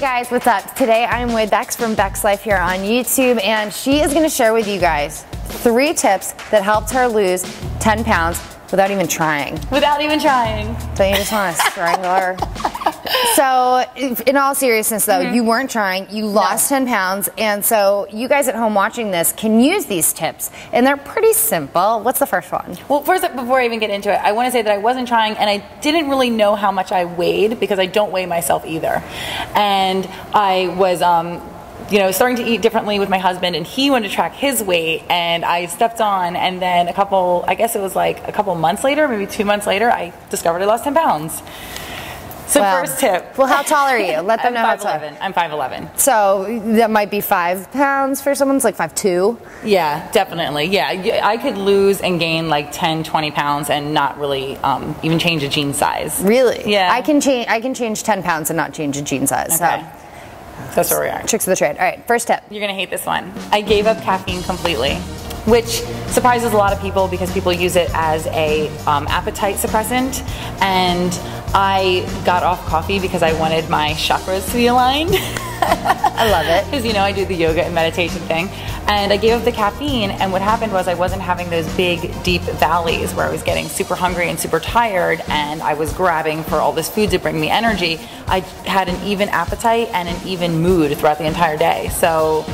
guys, what's up? Today I'm with Bex from Bex Life here on YouTube, and she is going to share with you guys 3 tips that helped her lose 10 pounds without even trying. Without even trying. Don't you just want to strangle her? So, in all seriousness though, you weren't trying, you lost 10 pounds, and so you guys at home watching this can use these tips, and they're pretty simple. What's the first one? Well, first, before I even get into it, I want to say that I wasn't trying, and I didn't really know how much I weighed, because I don't weigh myself either. And I was, you know, starting to eat differently with my husband, and he wanted to track his weight, and I stepped on, and then I guess it was like a couple months later, maybe 2 months later, I discovered I lost 10 pounds. So first tip. Well, how tall are you? Let them know how tall. I'm 5'11". So that might be 5 pounds for someone's like 5'2". Yeah, definitely. Yeah, I could lose and gain like 10, 20 pounds and not really even change a jean size. Really? Yeah. I can change 10 pounds and not change a jean size. Okay. So that's where we are. Tricks of the trade. All right, first tip. You're gonna hate this one. I gave up caffeine completely, which surprises a lot of people because people use it as a appetite suppressant, and I got off coffee because I wanted my chakras to be aligned. I love it. Because, you know, I do the yoga and meditation thing. And I gave up the caffeine, and what happened was I wasn't having those big, deep valleys where I was getting super hungry and super tired, and I was grabbing for all this food to bring me energy. I had an even appetite and an even mood throughout the entire day. So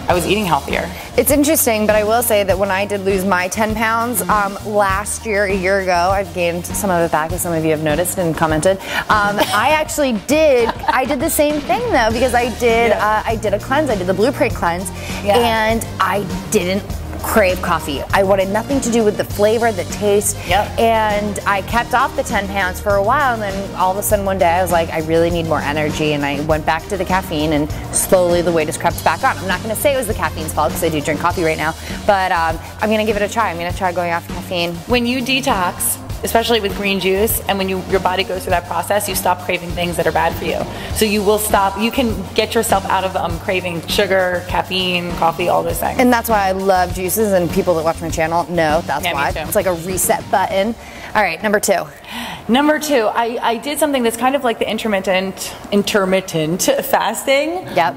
I was eating healthier. It's interesting, but I will say that when I did lose my 10 pounds last year, a year ago, I've gained some of it back, as some of you have noticed and commented. I actually did the same thing though, because I did a cleanse. I did the Blueprint cleanse, and I didn't crave coffee. I wanted nothing to do with the flavor, the taste, and I kept off the 10 pounds for a while, and then all of a sudden one day I was like, I really need more energy, and I went back to the caffeine, and slowly the weight has crept back on. I'm not going to say it was the caffeine's fault, because I do drink coffee right now, but I'm going to give it a try. I'm going to try going off caffeine. When you detox, especially with green juice, and when your body goes through that process, you stop craving things that are bad for you. So you will stop, you can get yourself out of craving sugar, caffeine, coffee, all those things. And that's why I love juices, and people that watch my channel know that's why. Me too. It's like a reset button. All right, number 2. Number 2, I did something that's kind of like the intermittent fasting. Yep.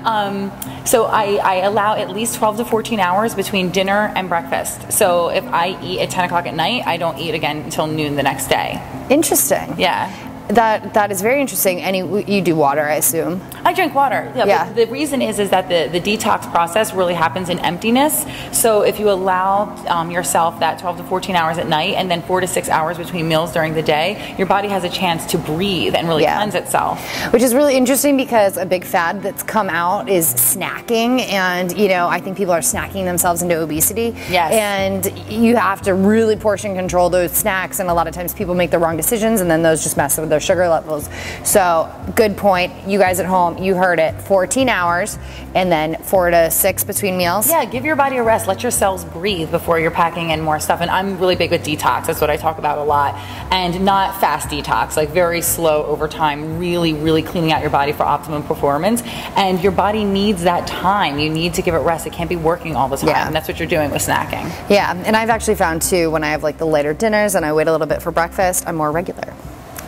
So I allow at least 12 to 14 hours between dinner and breakfast. So if I eat at 10 o'clock at night, I don't eat again until noon the next day. Interesting. Yeah. That is very interesting. And you do water, I assume. I drink water. Yeah. But the reason is that the detox process really happens in emptiness. So if you allow yourself that 12 to 14 hours at night, and then 4 to 6 hours between meals during the day, your body has a chance to breathe and really cleanse itself. Which is really interesting, because a big fad that's come out is snacking, and you know, I think people are snacking themselves into obesity. Yes. And you have to really portion control those snacks, and a lot of times people make the wrong decisions, and then those just mess with their sugar levels. So good point. You guys at home, you heard it. 14 hours and then 4 to 6 between meals. Yeah, give your body a rest. Let your cells breathe before you're packing in more stuff. And I'm really big with detox. That's what I talk about a lot. And not fast detox, like very slow over time, really, really cleaning out your body for optimum performance. And your body needs that time. You need to give it rest. It can't be working all the time. Yeah. And that's what you're doing with snacking. Yeah, and I've actually found too, when I have like the later dinners and I wait a little bit for breakfast, I'm more regular.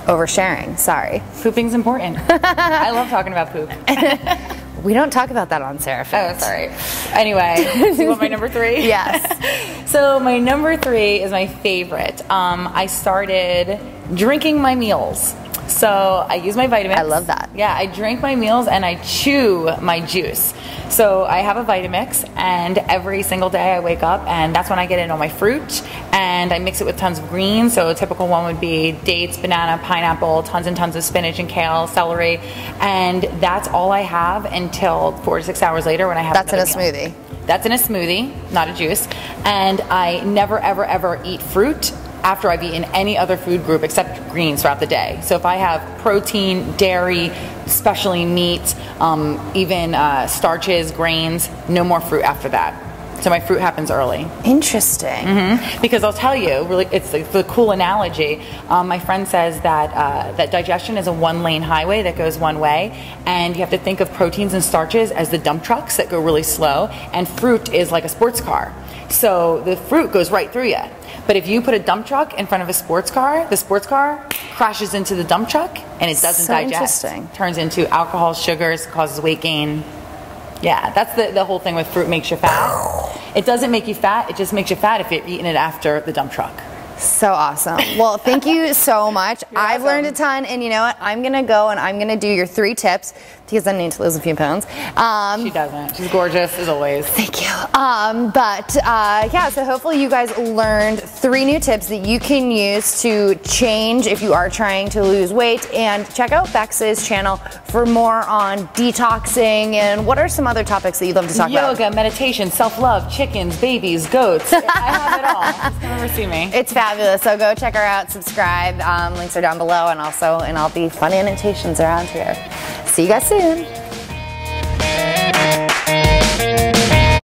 Oversharing, sorry. Pooping's important. I love talking about poop. We don't talk about that on Seraphin. Oh, sorry. Anyway, do you want my number 3? Yes. So my number 3 is my favorite. I started drinking my meals. So I use my vitamins. I love that. Yeah, I drink my meals and I chew my juice. So I have a Vitamix, and every single day I wake up, and that's when I get in all my fruit, and I mix it with tons of greens. So a typical one would be dates, banana, pineapple, tons and tons of spinach and kale, celery, and that's all I have until 4 to 6 hours later when I have That's in a meal. smoothie. That's in a smoothie, not a juice. And I never, ever, ever eat fruit after I've eaten any other food group except greens throughout the day. So if I have protein, dairy, especially meat, even starches, grains, no more fruit after that. So my fruit happens early. Interesting. Because I'll tell you, really, it's the cool analogy. My friend says that that digestion is a one-lane highway that goes one way, and you have to think of proteins and starches as the dump trucks that go really slow, and fruit is like a sports car. So the fruit goes right through you. But if you put a dump truck in front of a sports car, the sports car crashes into the dump truck, and it doesn't digest. Turns into alcohol, sugars, causes weight gain. Yeah, that's the whole thing with fruit makes you fat. It doesn't make you fat, it just makes you fat if you're eating it after the dump truck. So awesome. Well, thank you so much. I've learned a ton, and you know what? I'm going to go and I'm going to do your 3 tips because I need to lose a few pounds. She doesn't. She's gorgeous as always. Thank you. Yeah, so hopefully you guys learned 3 new tips that you can use to change if you are trying to lose weight. And check out Bex's channel for more on detoxing and what are some other topics that you'd love to talk about? Yoga, meditation, self-love, chickens, babies, goats. I have it all. Just come over see me. It's fabulous. So go check her out, subscribe. Links are down below, and all the fun annotations around here. See you guys soon.